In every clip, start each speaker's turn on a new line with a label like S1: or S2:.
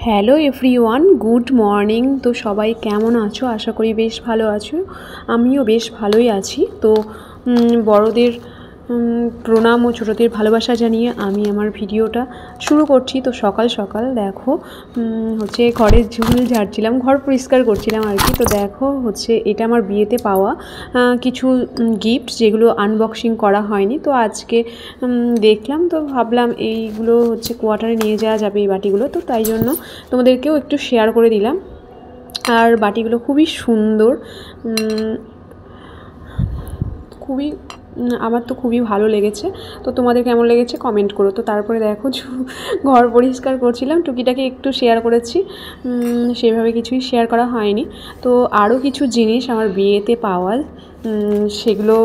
S1: Hello everyone, good morning. তো সবাই কেমন আছো? আশা করি বেশ ভালো আছো। আমিও বেশ ভালোই আছি। তো বড়দের প্রণাম ও ছোটদের ভালোবাসা জানিয়ে আমি আমার ভিডিওটা শুরু করছি। তো সকাল সকাল দেখো হচ্ছে ঘরের ঝুল ঝাড়ছিলাম, ঘর পরিষ্কার করছিলাম আর কি। তো দেখো হচ্ছে এটা আমার বিয়েতে পাওয়া কিছু গিফট, যেগুলো আনবক্সিং করা হয়নি। তো আজকে দেখলাম, তো ভাবলাম এইগুলো হচ্ছে কোয়ার্টারে নিয়ে যাওয়া যাবে এই বাটিগুলো, তো তাই জন্য তোমাদেরকেও একটু শেয়ার করে দিলাম। আর বাটিগুলো খুবই সুন্দর, খুবই আমার তো খুবই ভালো লেগেছে। তো তোমাদের কেমন লেগেছে কমেন্ট করো। তো তারপরে দেখো ঘর পরিষ্কার করছিলাম, টুকিটাকে একটু শেয়ার করেছি, সেভাবে কিছুই শেয়ার করা হয়নি। তো আরও কিছু জিনিস আমার বিয়েতে পাওয়া, সেগুলো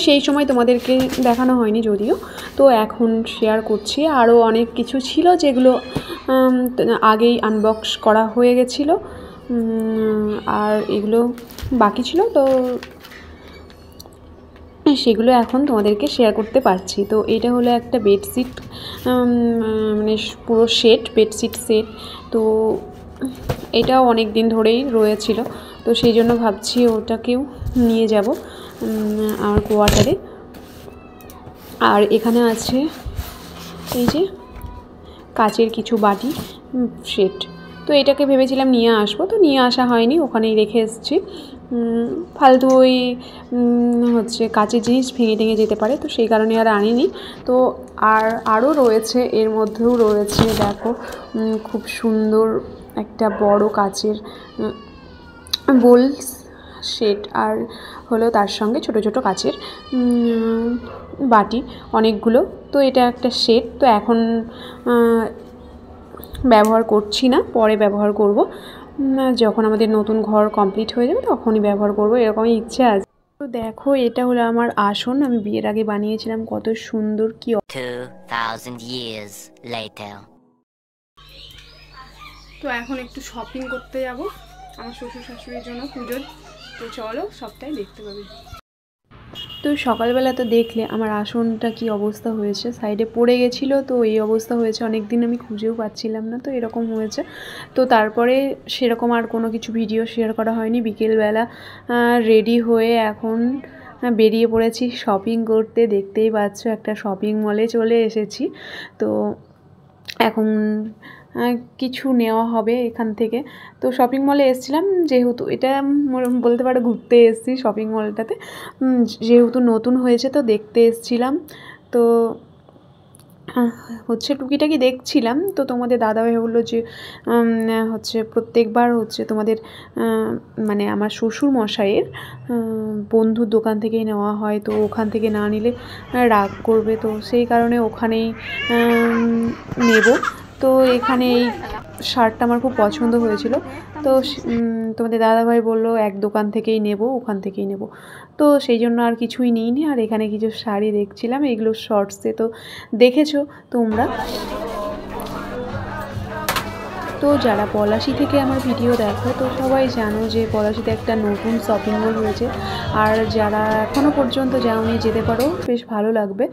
S1: সেই সময় তোমাদেরকে দেখানো হয়নি যদিও, তো এখন শেয়ার করছি। আরও অনেক কিছু ছিল যেগুলো আগেই আনবক্স করা হয়ে গেছিলো, আর এগুলো বাকি ছিল, তো সেগুলো এখন তোমাদেরকে শেয়ার করতে পারছি। তো এটা হলো একটা বেডশিট, মানে পুরো সেট, বেডশিট সেট। তো এটাও অনেক দিন ধরেই রয়েছিল, তো সেই জন্য ভাবছি ওটাকেও নিয়ে যাব আমার কোয়ার্টারে। আর এখানে আছে এই যে কাচের কিছু বাটি সেট। তো এটাকে ভেবেছিলাম নিয়ে আসবো, তো নিয়ে আসা হয়নি, ওখানেই রেখে এসেছি। ফালতু ওই হচ্ছে কাচের জিনিস ভেঙে টেঙে যেতে পারে, তো সেই কারণে আর আনিনি। তো আরও রয়েছে, এর মধ্যেও রয়েছে দেখো খুব সুন্দর একটা বড় কাচের বোল সেট, আর হলো তার সঙ্গে ছোট ছোট কাচের বাটি অনেকগুলো। তো এটা একটা সেট, তো এখন ব্যবহার করছি না, পরে ব্যবহার করব, যখন আমাদের নতুন ঘর কমপ্লিট হয়ে যাবে তখনই ব্যবহার করব, এরকমই ইচ্ছে আছে। তো দেখো এটা হলো আমার আসন, আমি বিয়ের আগে বানিয়েছিলাম, কত সুন্দর। কি
S2: 2000 years later।
S1: তো এখন একটু শপিং করতে যাব আমার শ্বশুর শাশুড়ির জন্য পুজোর। তো চলো সবটাই দেখতে পাবে। তো সকালবেলা তো দেখলে আমার আসনটা কি অবস্থা হয়েছে, সাইডে পড়ে গেছিলো, তো এই অবস্থা হয়েছে। অনেক দিন আমি খুঁজেও পাচ্ছিলাম না, তো এরকম হয়েছে। তো তারপরে সেরকম আর কোনো কিছু ভিডিও শেয়ার করা হয়নি। বিকেলবেলা রেডি হয়ে এখন বেরিয়ে পড়েছি শপিং করতে। দেখতেই পাচ্ছ একটা শপিং মলে চলে এসেছি। তো এখন কিছু নেওয়া হবে এখান থেকে। তো শপিং মলে এসেছিলাম, যেহেতু এটা বলতে পারো ঘুরতে এসেছি শপিং মলটাতে, যেহেতু নতুন হয়েছে তো দেখতে এসেছিলাম। তো হচ্ছে টুকিটাকি দেখছিলাম। তো তোমাদের দাদাভাই বললো যে হচ্ছে প্রত্যেকবার হচ্ছে তোমাদের মানে আমার শ্বশুর মশাইয়ের বন্ধুর দোকান থেকেই নেওয়া হয়, তো ওখান থেকে না নিলে রাগ করবে, তো সেই কারণে ওখানেই নেব। তো এখানে এই শার্টটা আমার খুব পছন্দ হয়েছিল, তো তোমাদের দাদাভাই বললো এক দোকান থেকেই নেব, ওখান থেকেই নেব। তো সেই জন্য আর কিছুই নিইনি। আর এখানে কিছু শাড়ি দেখছিলাম, এগুলো শর্টসে তো দেখেছো তোমরা। তো যারা পলাশি থেকে আমার ভিডিও দেখো, তো সবাই জানো যে পলাশিতে একটা নতুন শপিং মল হয়েছে। আর যারা এখনও পর্যন্ত যাওনি, যেতে পারো, বেশ ভালো লাগবে।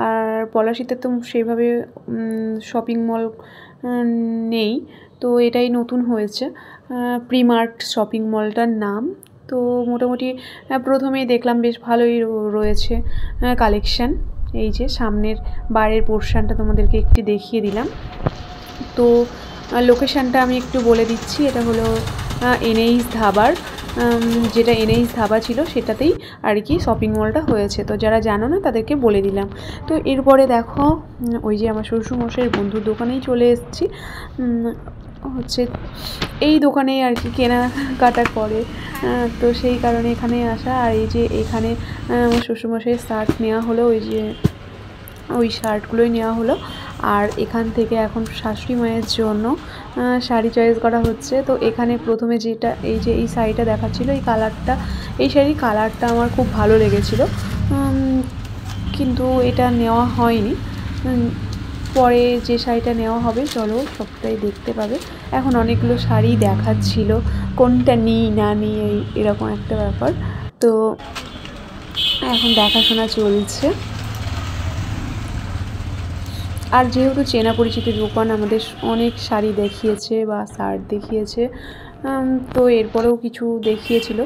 S1: আর পলাশিতে তো সেভাবে শপিং মল নেই, তো এটাই নতুন হয়েছে, প্রিমার্ট শপিং মলটার নাম। তো মোটামুটি প্রথমেই দেখলাম বেশ ভালোই রয়েছে কালেকশান। এই যে সামনের বাইরের পোর্শনটা তোমাদেরকে একটু দেখিয়ে দিলাম। তো লোকেশানটা আমি একটু বলে দিচ্ছি, এটা হলো এনএইচ ধাবার, যেটা এনএইচ ধাবা ছিল সেটাতেই আর কি শপিং মলটা হয়েছে। তো যারা জানো না তাদেরকে বলে দিলাম। তো এরপরে দেখো ওই যে আমার শ্বশুরমশাইয়ের বন্ধুর দোকানেই চলে এসেছি। হচ্ছে এই দোকানেই আর কি কেনাকাটা করে, তো সেই কারণে এখানে আসা। আর এই যে এখানে আমার শ্বশুরমশাইয়ের শার্ট নেওয়া হলো, ওই যে ওই শার্টগুলোই নেওয়া হলো। আর এখান থেকে এখন শাশুড়ি মায়ের জন্য শাড়ি চয়েস করা হচ্ছে। তো এখানে প্রথমে যেটা এই যে এই শাড়িটা দেখাচ্ছিলো, এই কালারটা, এই শাড়ির কালারটা আমার খুব ভালো লেগেছিলো, কিন্তু এটা নেওয়া হয়নি। পরে যে শাড়িটা নেওয়া হবে চলো সবটাই দেখতে পাবে। এখন অনেকগুলো শাড়ি দেখাচ্ছিল, কোনটা নিই না নিই এরকম একটা ব্যাপার। তো এখন দেখাশোনা চলছে। আর যেহেতু চেনা পরিচিত দোকান, আমাদের অনেক শাড়ি দেখিয়েছে বা শার্ট দেখিয়েছে, তো এরপরেও কিছু দেখিয়েছিল,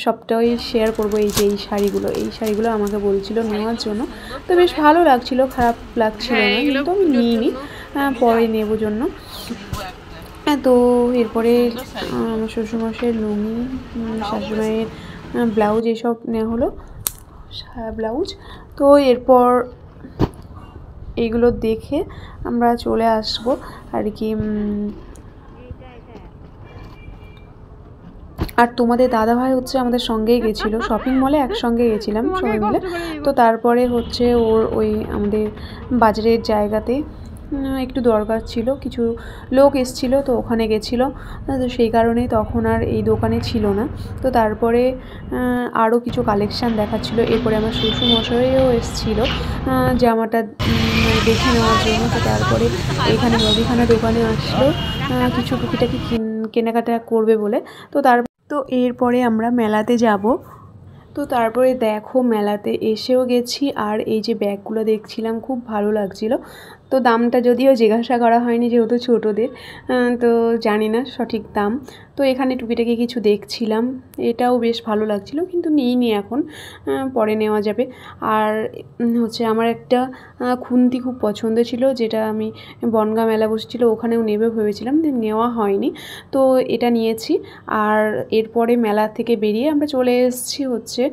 S1: সবটাই শেয়ার করব। এই যে এই শাড়িগুলো আমাকে বলছিল নেওয়ার জন্য, তো বেশ ভালো লাগছিল, খারাপ লাগছিল না, কিন্তু আমি নিইনি, পরে নেব জন্য। তো এরপরে আমার শ্বশুরমশাইয়ের লুঙ্গি, শাশুড়িমায়ের ব্লাউজ এসব নেওয়া হলো, ব্লাউজ। তো এরপর এইগুলো দেখে আমরা চলে আসব আর কি। আর তোমাদের দাদাভাই হচ্ছে আমাদের সঙ্গেই গেছিলো, শপিং মলে একসঙ্গে গেছিলাম সবাই মিলে। তো তারপরে হচ্ছে ওর ওই আমাদের বাজারের জায়গাতে একটু দরকার ছিল, কিছু লোক এসেছিলো, তো ওখানে গেছিলো, তো সেই কারণে তখন আর এই দোকানে ছিল না। তো তারপরে আরও কিছু কালেকশান দেখাচ্ছিলো। এরপরে আমার শ্বশুরমশাইও এসেছিলো জামাটা দেখে নেওয়ার জন্য। তো তারপরে এখানে মুদিখানা দোকানে আসলো কিছু টুকিটাকি কেনাকাটা করবে বলে। তো এরপরে আমরা মেলাতে যাব। তো তারপরে দেখো মেলাতে এসেও গেছি, আর এই যে ব্যাগগুলো দেখছিলাম খুব ভালো লাগছিল। তো দামটা যদিও জিজ্ঞাসা করা হয়নি যেহেতু ছোটোদের, তো জানি না সঠিক দাম। তো এখানে টুকিটাকি কিছু দেখছিলাম, এটাও বেশ ভালো লাগছিল, কিন্তু নিইনি এখন, পরে নেওয়া যাবে। আর হচ্ছে আমার একটা খুন্তি খুব পছন্দ ছিল, যেটা আমি বনগাঁ মেলা বসেছিল ওখানেও নেবে ভেবেছিলাম, নেওয়া হয়নি, তো এটা নিয়েছি। আর এরপরে মেলা থেকে বেরিয়ে আমরা চলে এসেছি হচ্ছে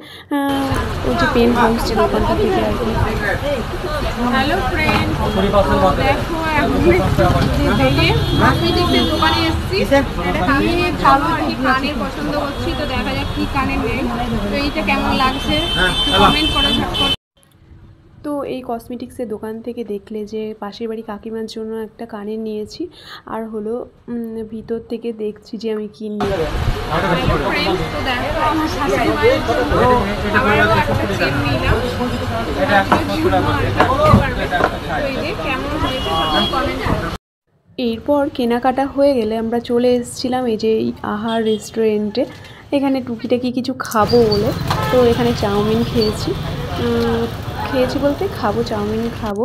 S1: ওই যে পেন হাউস যে দোকানটা থেকে আর কি।
S3: হ্যালো ফ্রেন্ড, দেখো দোকানে এসেছি। আমি ভালো আর কি কানের পছন্দ করছি, তো দেখা যাক কি কানের নেই, তো এইটা কেমন লাগছে কমেন্ট করে ঝটপট।
S1: তো এই কসমেটিক্সের দোকান থেকে দেখলে যে পাশের বাড়ি কাকিমার জন্য একটা কানের নিয়েছি, আর হলো ভিতর থেকে দেখছি যে আমি কি নিই।
S3: তো দেখো আমার শাশুড়ি মায়ের জন্য আমারও একটা চেন নিলাম, কেমন হয়েছে কমেন্ট করো।
S1: এরপর কেনাকাটা হয়ে গেলে আমরা চলে এসেছিলাম এই যে আহার রেস্টুরেন্টে, এখানে টুকিটাকি কিছু খাবো বলে। তো এখানে চাউমিন খেয়েছি বলতে চাউমিন খাবো।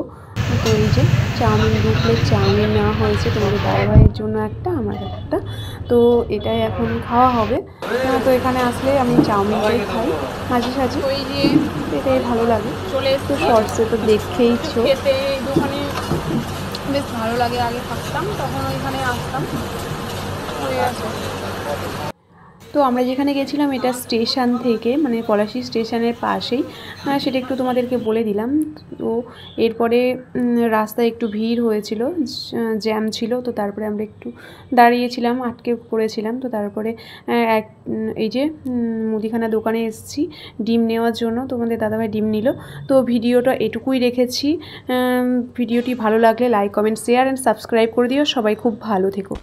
S1: তো এই যে চাউমিন, 2 প্লেট চাউমিন নেওয়া হয়েছে, তোমাদের দাদাভাইয়ের জন্য একটা, আমার একটা। তো এটাই এখন খাওয়া হবে। তো এখানে আসলে আমি চাউমিনটাই খাই মাঝে সাঝে, এটাই ভালো লাগে। তো শর্টসে তো দেখেইছো,
S3: খেতে দোকানে বেশ ভালো লাগে, আগে থাকতাম তখন ওইখানে আসতাম।
S1: তো আমরা যেখানে গেছিলাম এটা স্টেশন থেকে, মানে পলাশী স্টেশনের পাশেই, সেটা একটু তোমাদেরকে বলে দিলাম। তো এরপরে রাস্তায় একটু ভিড় হয়েছিল, জ্যাম ছিল, তো তারপরে আমরা একটু দাঁড়িয়েছিলাম, আটকে পড়েছিলাম। তো তারপরে এই যে মুদিখানা দোকানে এসেছি ডিম নেওয়ার জন্য, তোমাদের দাদাভাই ডিম নিল। তো ভিডিওটা এটুকুই রেখেছি। ভিডিওটি ভালো লাগলে like, comment, share and subscribe করে দিও। সবাই খুব ভালো থেকো।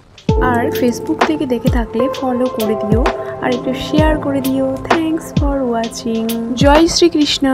S1: আর ফেসবুক থেকে দেখে থাকলে ফলো করে দিও আর একটু শেয়ার করে দিও। Thanks for watching. জয় শ্রীকৃষ্ণ।